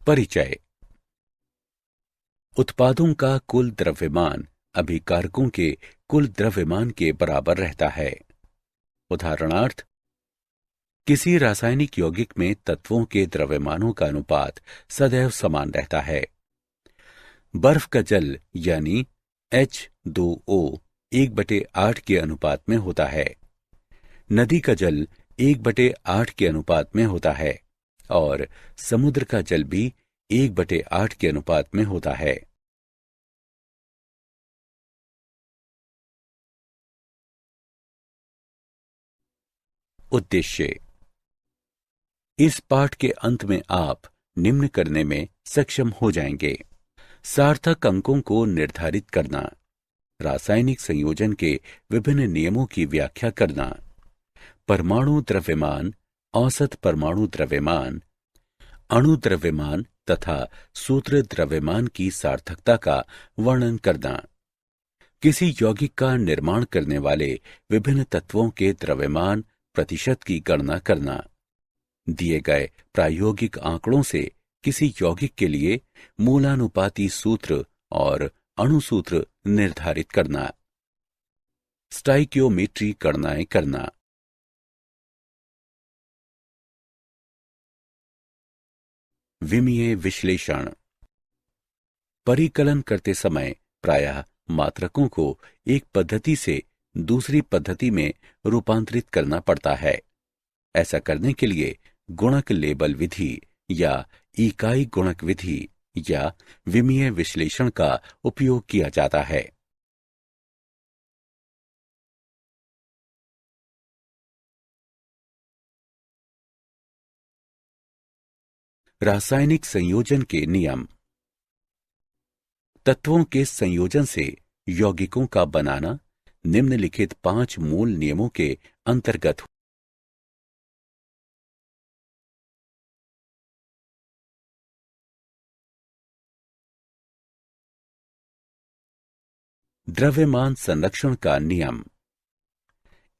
परिचय। उत्पादों का कुल द्रव्यमान अभिकारकों के कुल द्रव्यमान के बराबर रहता है। उदाहरणार्थ, किसी रासायनिक यौगिक में तत्वों के द्रव्यमानों का अनुपात सदैव समान रहता है। बर्फ का जल यानी H2O 1/8 के अनुपात में होता है। नदी का जल 1/8 के अनुपात में होता है और समुद्र का जल भी 1/8 के अनुपात में होता है। उद्देश्य। इस पाठ के अंत में आप निम्न करने में सक्षम हो जाएंगे: सार्थक अंकों को निर्धारित करना, रासायनिक संयोजन के विभिन्न नियमों की व्याख्या करना, परमाणु द्रव्यमान, औसत परमाणु द्रव्यमान, अणु द्रव्यमान तथा सूत्र द्रव्यमान की सार्थकता का वर्णन करना, किसी यौगिक का निर्माण करने वाले विभिन्न तत्वों के द्रव्यमान प्रतिशत की गणना करना, दिए गए प्रायोगिक आंकड़ों से किसी यौगिक के लिए मूलानुपाती सूत्र और अणुसूत्र निर्धारित करना, स्टाइकियोमेट्री गणनाएं करना। विमीय विश्लेषण। परिकलन करते समय प्रायः मात्रकों को एक पद्धति से दूसरी पद्धति में रूपांतरित करना पड़ता है। ऐसा करने के लिए गुणक लेबल विधि या इकाई गुणक विधि या विमीय विश्लेषण का उपयोग किया जाता है। रासायनिक संयोजन के नियम। तत्वों के संयोजन से यौगिकों का बनाना निम्नलिखित 5 मूल नियमों के अंतर्गत। द्रव्यमान संरक्षण का नियम।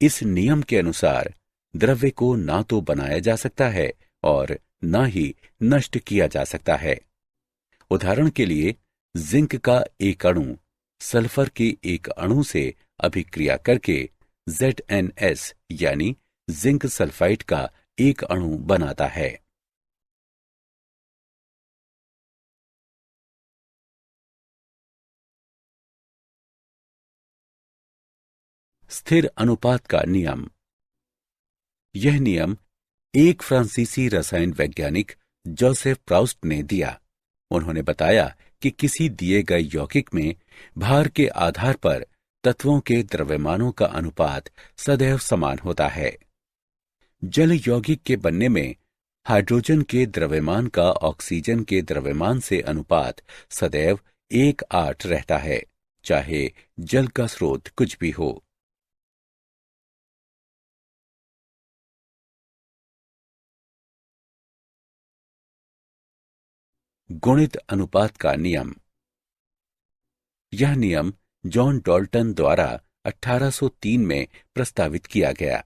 इस नियम के अनुसार द्रव्य को ना तो बनाया जा सकता है और ना ही नष्ट किया जा सकता है। उदाहरण के लिए, जिंक का एक अणु सल्फर के एक अणु से अभिक्रिया करके ZnS यानी जिंक सल्फाइड का एक अणु बनाता है। स्थिर अनुपात का नियम। यह नियम एक फ्रांसीसी रसायन वैज्ञानिक जोसेफ प्राउस्ट ने दिया। उन्होंने बताया कि किसी दिए गए यौगिक में भार के आधार पर तत्वों के द्रव्यमानों का अनुपात सदैव समान होता है। जल यौगिक के बनने में हाइड्रोजन के द्रव्यमान का ऑक्सीजन के द्रव्यमान से अनुपात सदैव 1:8 रहता है, चाहे जल का स्रोत कुछ भी हो। गुणित अनुपात का नियम। यह नियम जॉन डाल्टन द्वारा 1803 में प्रस्तावित किया गया।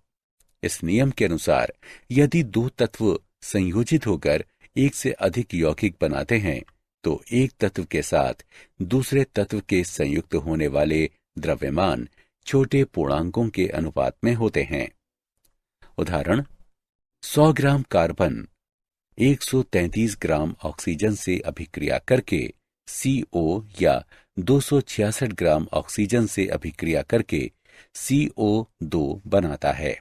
इस नियम के अनुसार यदि 2 तत्व संयोजित होकर एक से अधिक यौगिक बनाते हैं तो एक तत्व के साथ दूसरे तत्व के संयुक्त होने वाले द्रव्यमान छोटे पूर्णांकों के अनुपात में होते हैं। उदाहरण, 100 ग्राम कार्बन 133 ग्राम ऑक्सीजन से अभिक्रिया करके CO या 266 ग्राम ऑक्सीजन से अभिक्रिया करके CO2 बनाता है।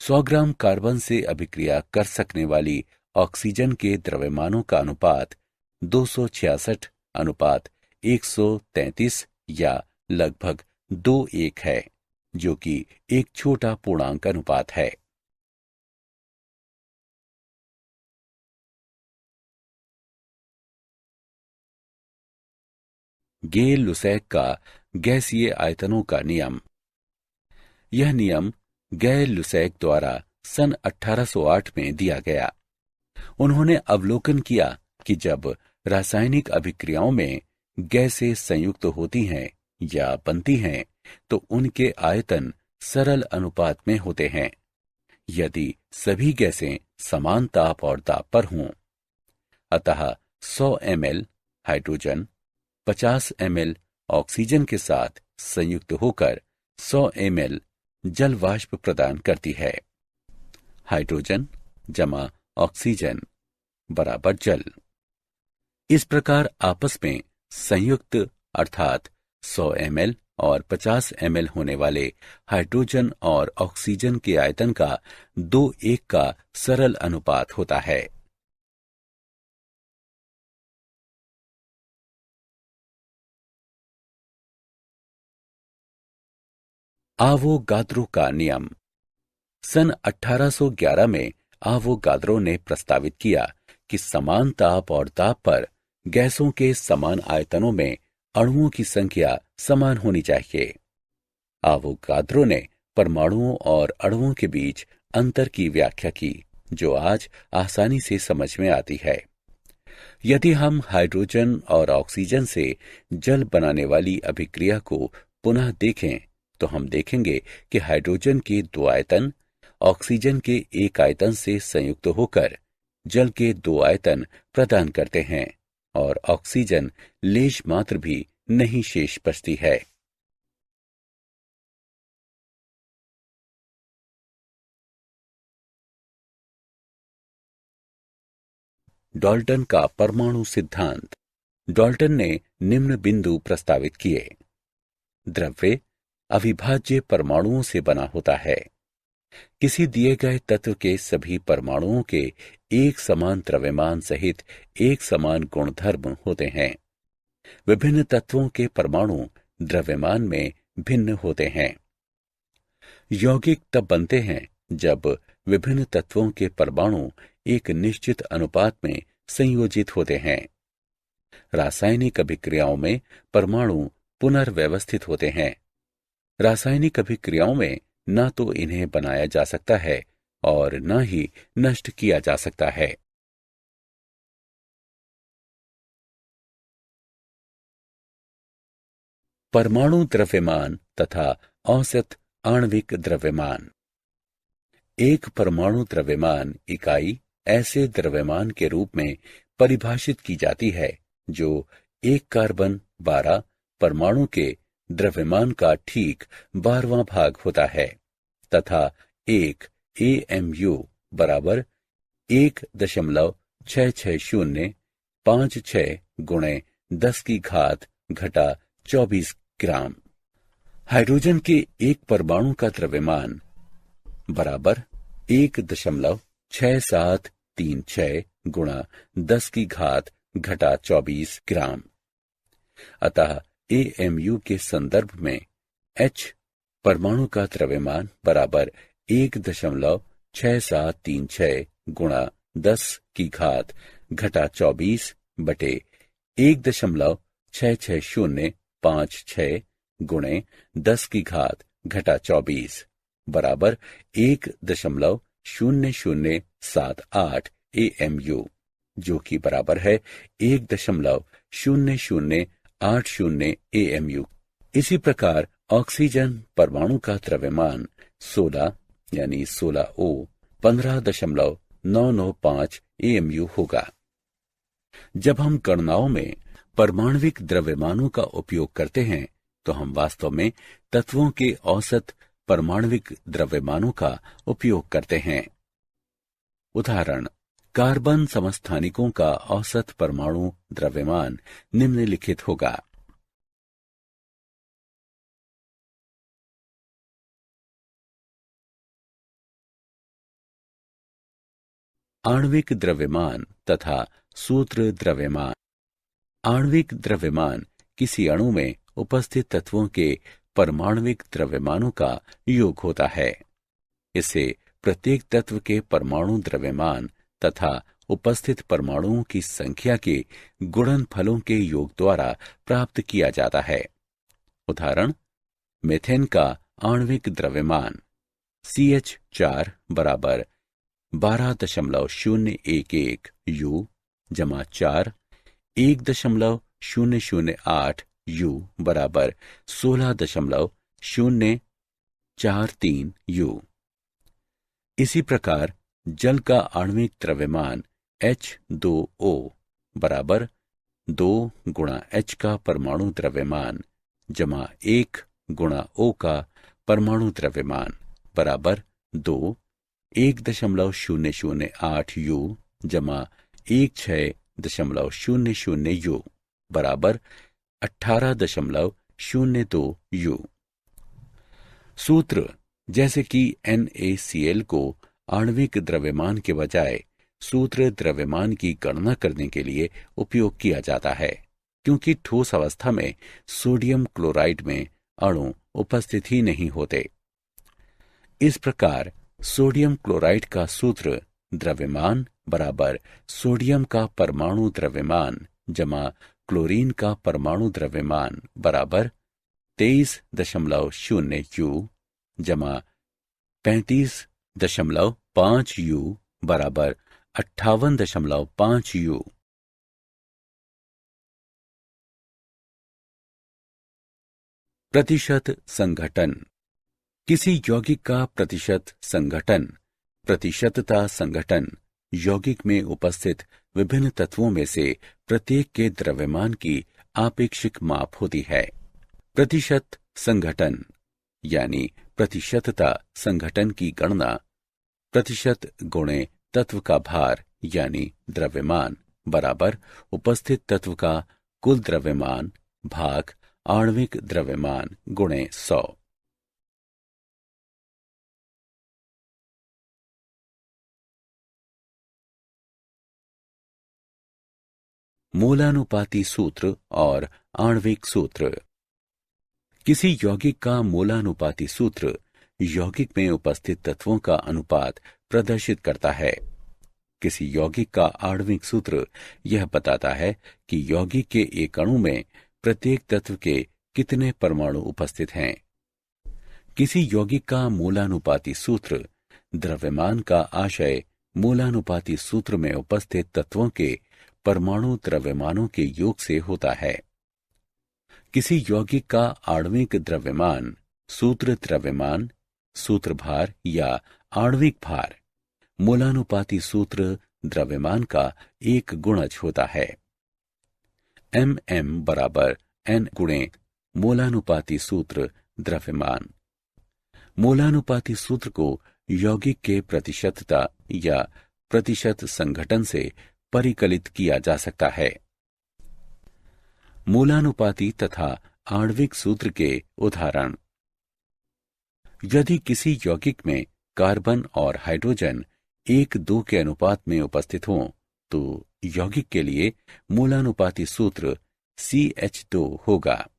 100 ग्राम कार्बन से अभिक्रिया कर सकने वाली ऑक्सीजन के द्रव्यमानों का अनुपात 266 अनुपात 133 या लगभग 2:1 है, जो कि एक छोटा पूर्णांक अनुपात है। गे लुसैक का गैसीय आयतनों का नियम। यह नियम गे लुसैक द्वारा सन 1808 में दिया गया। उन्होंने अवलोकन किया कि जब रासायनिक अभिक्रियाओं में गैसें संयुक्त होती हैं या बनती हैं तो उनके आयतन सरल अनुपात में होते हैं, यदि सभी गैसें समान ताप और दाब पर हों। अतः 100 ml हाइड्रोजन 50 ml ऑक्सीजन के साथ संयुक्त होकर 100 ml जल वाष्प प्रदान करती है। हाइड्रोजन जमा ऑक्सीजन बराबर जल। इस प्रकार आपस में संयुक्त अर्थात 100 ml और 50 ml होने वाले हाइड्रोजन और ऑक्सीजन के आयतन का 2:1 का सरल अनुपात होता है। आवोगाद्रो का नियम। सन 1811 में आवोगाद्रो ने प्रस्तावित किया कि समान ताप और दाब पर गैसों के समान आयतनों में अणुओं की संख्या समान होनी चाहिए। आवोगाद्रो ने परमाणुओं और अणुओं के बीच अंतर की व्याख्या की, जो आज आसानी से समझ में आती है। यदि हम हाइड्रोजन और ऑक्सीजन से जल बनाने वाली अभिक्रिया को पुनः देखें तो हम देखेंगे कि हाइड्रोजन के 2 आयतन ऑक्सीजन के 1 आयतन से संयुक्त होकर जल के 2 आयतन प्रदान करते हैं और ऑक्सीजन लेश मात्र भी नहीं शेष बचती है। डाल्टन का परमाणु सिद्धांत। डाल्टन ने निम्न बिंदु प्रस्तावित किए। द्रव्य अविभाज्य परमाणुओं से बना होता है। किसी दिए गए तत्व के सभी परमाणुओं के एक समान द्रव्यमान सहित एक समान गुणधर्म होते हैं। विभिन्न तत्वों के परमाणु द्रव्यमान में भिन्न होते हैं। यौगिक तब बनते हैं जब विभिन्न तत्वों के परमाणु एक निश्चित अनुपात में संयोजित होते हैं। रासायनिक अभिक्रियाओं में परमाणु पुनर्व्यवस्थित होते हैं। रासायनिक अभिक्रियाओं में न तो इन्हें बनाया जा सकता है और न ही नष्ट किया जा सकता है। परमाणु द्रव्यमान तथा औसत आणविक द्रव्यमान। एक परमाणु द्रव्यमान इकाई ऐसे द्रव्यमान के रूप में परिभाषित की जाती है जो एक कार्बन 12 परमाणु के द्रव्यमान का ठीक 12वां भाग होता है तथा एक AMU बराबर 1.66056 गुणे 10 की घात घटा 24 ग्राम। हाइड्रोजन के एक परमाणु का द्रव्यमान बराबर 1.6736 गुणा 10 की घात घटा 24 ग्राम। अतः AMU के संदर्भ में H परमाणु का द्रव्यमान बराबर 1.6736 गुणा 10 की घात घटा 24 बटे 1.66056 गुणे 10 की घात घटा 24 बराबर 1.0078 AMU, जो कि बराबर है 1.0080 AMU। इसी प्रकार ऑक्सीजन परमाणु का द्रव्यमान 16 यानी 16O 15.995 AMU होगा। जब हम गणनाओं में परमाणविक द्रव्यमानों का उपयोग करते हैं तो हम वास्तव में तत्वों के औसत परमाणविक द्रव्यमानों का उपयोग करते हैं। उदाहरण, कार्बन समस्थानिकों का औसत परमाणु द्रव्यमान निम्नलिखित होगा। आणविक द्रव्यमान तथा सूत्र द्रव्यमान। आणविक द्रव्यमान किसी अणु में उपस्थित तत्वों के परमाणविक द्रव्यमानों का योग होता है। इसे प्रत्येक तत्व के परमाणु द्रव्यमान तथा उपस्थित परमाणुओं की संख्या के गुणनफलों के योग द्वारा प्राप्त किया जाता है। उदाहरण, मीथेन का आणविक द्रव्यमान CH4 बराबर 12.011 U जमा 4 1.008 U बराबर 16.043 U। इसी प्रकार जल का आणविक द्रव्यमान H2O बराबर 2 गुणा H का परमाणु द्रव्यमान जमा 1 गुणा O का परमाणु द्रव्यमान बराबर 2 1.008 U जमा 16.00 U बराबर 18.02 U। सूत्र जैसे कि NaCl को आणविक द्रव्यमान के बजाय सूत्र द्रव्यमान की गणना करने के लिए उपयोग किया जाता है, क्योंकि ठोस अवस्था में सोडियम क्लोराइड में अणु उपस्थित ही नहीं होते। इस प्रकार सोडियम क्लोराइड का सूत्र द्रव्यमान बराबर सोडियम का परमाणु द्रव्यमान जमा क्लोरीन का परमाणु द्रव्यमान बराबर 23.0 U जमा 35.5 U बराबर 58.5 U। प्रतिशत संघटन। किसी यौगिक का प्रतिशत संघटन, प्रतिशतता संघटन, यौगिक में उपस्थित विभिन्न तत्वों में से प्रत्येक के द्रव्यमान की आपेक्षिक माप होती है। प्रतिशत संघटन यानी प्रतिशतता संघटन की गणना प्रतिशत गुणे तत्व का भार यानी द्रव्यमान बराबर उपस्थित तत्व का कुल द्रव्यमान भाग आणविक द्रव्यमान गुणे 100। मोलानुपाती सूत्र और आणविक सूत्र। किसी यौगिक का मोलानुपाती सूत्र यौगिक में उपस्थित तत्वों का अनुपात प्रदर्शित करता है। किसी यौगिक का आणविक सूत्र यह बताता है कि यौगिक के एक अणु में प्रत्येक तत्व के कितने परमाणु उपस्थित हैं। किसी यौगिक का मोलानुपाती सूत्र द्रव्यमान का आशय मोलानुपाती सूत्र में उपस्थित तत्वों के परमाणु द्रव्यमानों के योग से होता है। किसी यौगिक का आणविक द्रव्यमान सूत्र द्रव्यमान, सूत्र भार या आणविक भार मोलानुपाती सूत्र द्रव्यमान का एक गुणज होता है। MM बराबर N गुणे मोलानुपाती सूत्र द्रव्यमान। मोलानुपाती सूत्र को यौगिक के प्रतिशतता या प्रतिशत संघटन से परिकलित किया जा सकता है। मोलानुपाती तथा आणविक सूत्र के उदाहरण। यदि किसी यौगिक में कार्बन और हाइड्रोजन 1:2 के अनुपात में उपस्थित हों तो यौगिक के लिए मोलानुपाती सूत्र CH2 होगा।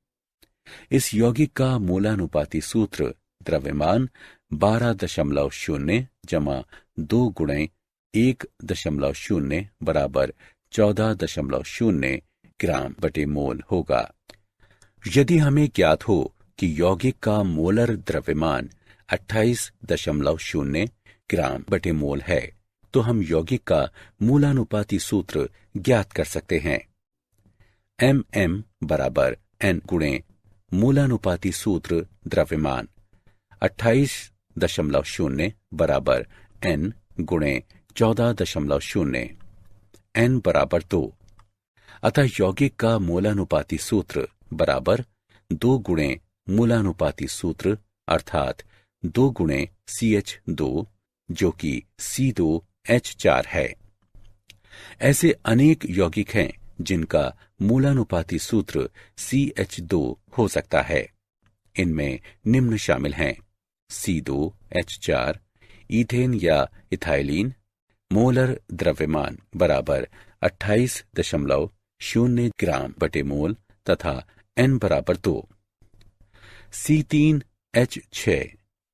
इस यौगिक का मोलानुपाती सूत्र द्रव्यमान 12.0 जमा 2 गुणे 1.0 बराबर 14.0 ग्राम बटे मोल होगा। यदि हमें ज्ञात हो कि यौगिक का मोलर द्रव्यमान 28.0 ग्राम बटे मोल है तो हम यौगिक का मोलानुपाती सूत्र ज्ञात कर सकते हैं। MM बराबर N गुणे मोलानुपाती सूत्र द्रव्यमान 28.0 बराबर N गुणे 14.0 N बराबर 2। अतः यौगिक का मोलानुपाती सूत्र बराबर 2 गुणे मोलानुपाती सूत्र अर्थात 2 गुणे CH2 जो कि C2H4 है। ऐसे अनेक यौगिक हैं जिनका मोलानुपाती सूत्र CH2 हो सकता है। इनमें निम्न शामिल हैं C2H4, ईथेन या इथाइलिन, मोलर द्रव्यमान बराबर 28.0 ग्राम बटे मोल तथा N बराबर 2। C3H6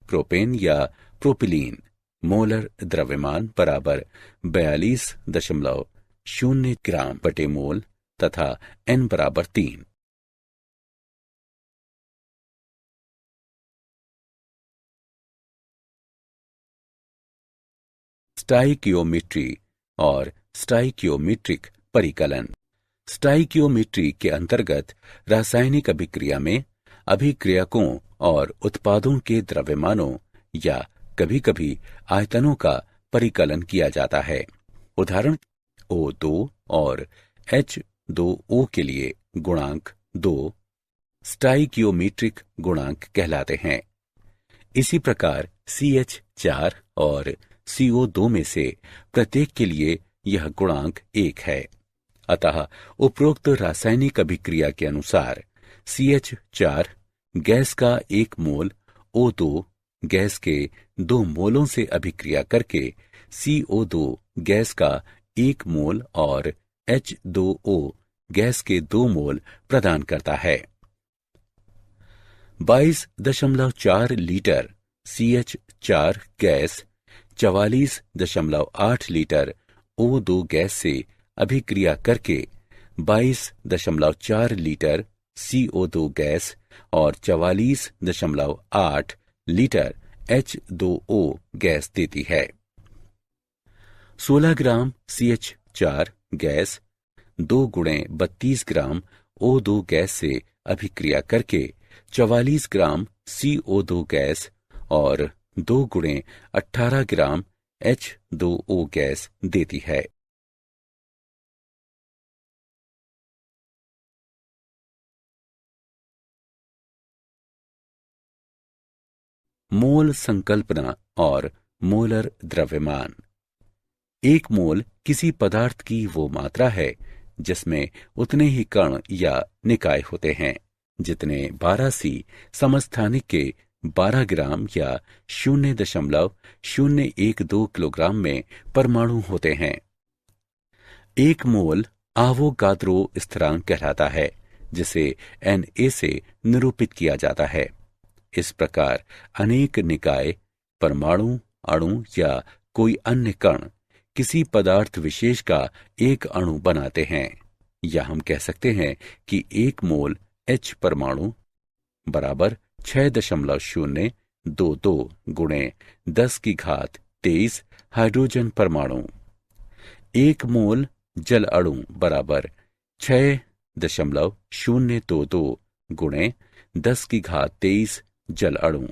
प्रोपेन या प्रोपिलीन, मोलर द्रव्यमान बराबर 42.0 ग्राम बटे मोल तथा N बराबर 3। स्टाइकियोमेट्री और स्टाइकियोमेट्रिक परिकलन। स्टाइकियोमेट्री के अंतर्गत रासायनिक अभिक्रिया में अभिक्रियकों और उत्पादों के द्रव्यमानों या कभी-कभी आयतनों का परिकलन किया जाता है। उदाहरण O2 और H2O के लिए गुणांक 2 स्टाइकियोमीट्रिक गुणांक कहलाते हैं। इसी प्रकार CH4 और CO2 में से प्रत्येक के लिए यह गुणांक 1 है। अतः उपरोक्त रासायनिक अभिक्रिया के अनुसार CH4 गैस का 1 मोल O2 गैस के 2 मोलों से अभिक्रिया करके CO2 गैस का 1 मोल और H2O गैस के 2 मोल प्रदान करता है। 22.4 litre CH4 gas 44.8 litre O2 gas से अभिक्रिया करके 22.4 लीटर CO2 गैस और 44.8 लीटर H2O गैस देती है। 16 ग्राम CH4 गैस 2 गुणे 32 ग्राम O2 गैस से अभिक्रिया करके 44 ग्राम CO2 गैस और 2 गुणे 18 ग्राम H2O गैस देती है। मोल संकल्पना और मोलर द्रव्यमान। एक मोल किसी पदार्थ की वो मात्रा है जिसमें उतने ही कण या निकाय होते हैं जितने 12C समस्थानिक के 12 ग्राम या 0.012 किलोग्राम में परमाणु होते हैं। एक मोल आवोगाद्रो स्थिरांक कहलाता है जिसे Na से निरूपित किया जाता है। इस प्रकार अनेक निकाय, परमाणु, अणु या कोई अन्य कण किसी पदार्थ विशेष का एक अणु बनाते हैं, या हम कह सकते हैं कि एक मोल H परमाणु बराबर 6.022 गुणे 10⁻23 हाइड्रोजन परमाणु। एक मोल जल अणु बराबर 6.022 गुणे 10⁻23 जल अणु।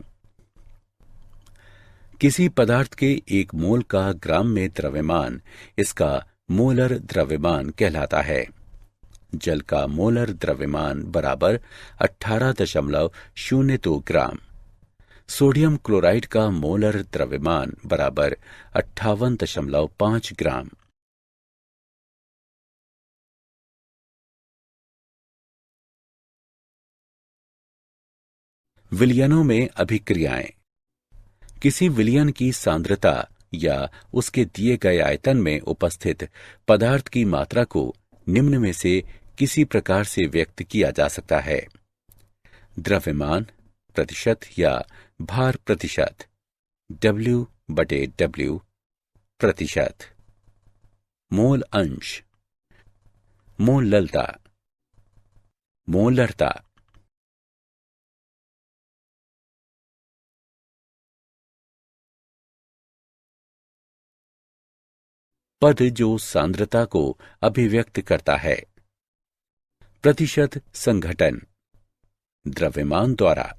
किसी पदार्थ के एक मोल का ग्राम में द्रव्यमान इसका मोलर द्रव्यमान कहलाता है। जल का मोलर द्रव्यमान बराबर 18.02 ग्राम। सोडियम क्लोराइड का मोलर द्रव्यमान बराबर 58.5 ग्राम। विलयनों में अभिक्रियाएं। किसी विलयन की सांद्रता या उसके दिए गए आयतन में उपस्थित पदार्थ की मात्रा को निम्न में से किसी प्रकार से व्यक्त किया जा सकता है। द्रव्यमान प्रतिशत या भार प्रतिशत W/W प्रतिशत। मोल अंश, मोललता, मोलरता। पद जो सांद्रता को अभिव्यक्त करता है। प्रतिशत संघटन द्रव्यमान द्वारा।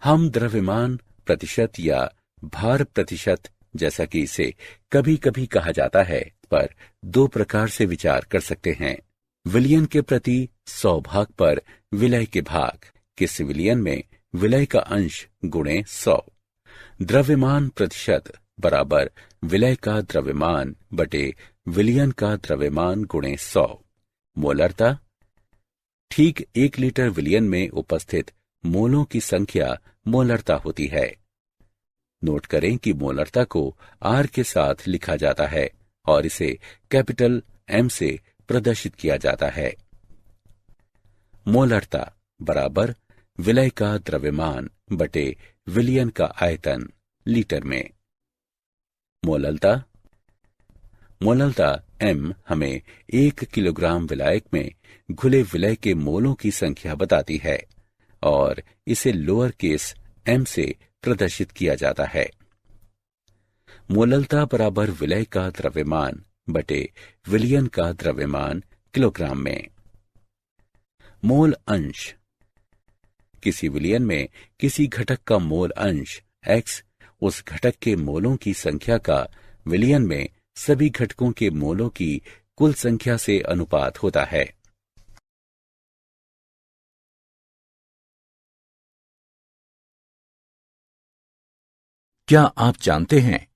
हम द्रव्यमान प्रतिशत या भार प्रतिशत जैसा कि इसे कभी कभी कहा जाता है पर 2 प्रकार से विचार कर सकते हैं। विलयन के प्रति 100 भाग पर विलय के भाग। किसी विलयन में विलय का अंश गुणे 100। द्रव्यमान प्रतिशत बराबर विलय का द्रव्यमान बटे विलयन का द्रव्यमान गुणे 100। मोलरता ठीक 1 लीटर विलयन में उपस्थित मोलों की संख्या मोलरता होती है। नोट करें कि मोलरता को R के साथ लिखा जाता है और इसे कैपिटल M से प्रदर्शित किया जाता है। मोलरता बराबर विलय का द्रव्यमान बटे विलयन का आयतन लीटर में। मोललता M हमें 1 किलोग्राम विलायक में घुले विलय के मोलों की संख्या बताती है और इसे लोअर केस m से प्रदर्शित किया जाता है। मोललता बराबर विलय का द्रव्यमान बटे विलयन का द्रव्यमान किलोग्राम में। मोल अंश किसी विलयन में किसी घटक का मोल अंश x उस घटक के मोलों की संख्या का विलयन में सभी घटकों के मोलों की कुल संख्या से अनुपात होता है। क्या आप जानते हैं,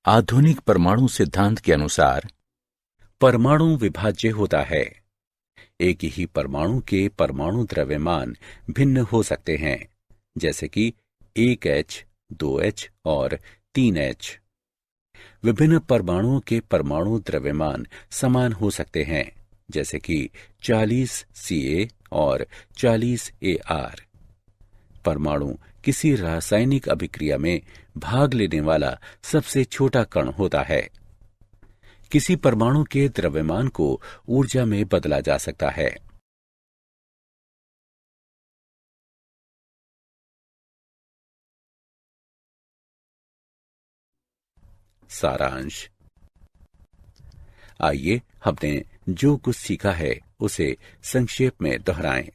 आधुनिक परमाणु सिद्धांत के अनुसार परमाणु विभाज्य होता है। एक ही परमाणु के परमाणु द्रव्यमान भिन्न हो सकते हैं, जैसे कि 1H, 2H और 3H। विभिन्न परमाणुओं के परमाणु द्रव्यमान समान हो सकते हैं, जैसे कि 40 Ca और 40 Ar। परमाणु किसी रासायनिक अभिक्रिया में भाग लेने वाला सबसे छोटा कण होता है। किसी परमाणु के द्रव्यमान को ऊर्जा में बदला जा सकता है। सारांश। आइए हमने जो कुछ सीखा है उसे संक्षेप में दोहराएं।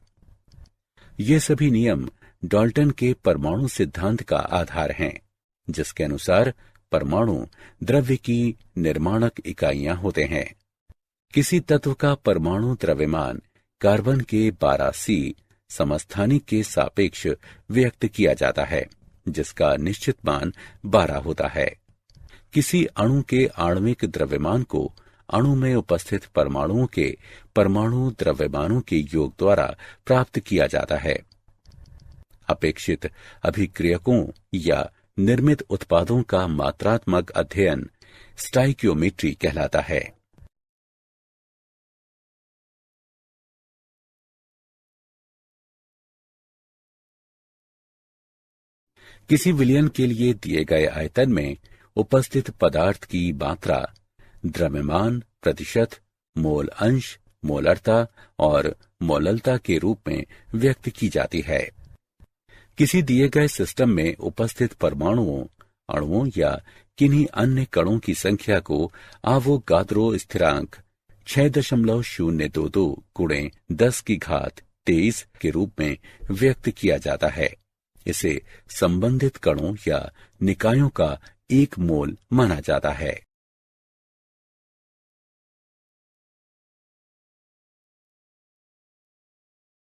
ये सभी नियम डाल्टन के परमाणु सिद्धांत का आधार हैं, जिसके अनुसार परमाणु द्रव्य की निर्माणक इकाइयां होते हैं। किसी तत्व का परमाणु द्रव्यमान कार्बन के 12C समस्थानिक के सापेक्ष व्यक्त किया जाता है, जिसका निश्चित मान 12 होता है। किसी अणु के आणविक द्रव्यमान को अणु में उपस्थित परमाणुओं के परमाणु द्रव्यमानों के योग द्वारा प्राप्त किया जाता है। अपेक्षित अभिक्रियकों या निर्मित उत्पादों का मात्रात्मक अध्ययन स्टाइकियोमेट्री कहलाता है। किसी विलयन के लिए दिए गए आयतन में उपस्थित पदार्थ की मात्रा द्रव्यमान प्रतिशत, मोल अंश, मोलरता और मोललता के रूप में व्यक्त की जाती है। किसी दिए गए सिस्टम में उपस्थित परमाणुओं, अणुओं या किन्हीं अन्य कणों की संख्या को आवोगाद्रो स्थिरांक 6.022 गुणे 10⁻23 के रूप में व्यक्त किया जाता है। इसे संबंधित कणों या निकायों का एक मोल माना जाता है।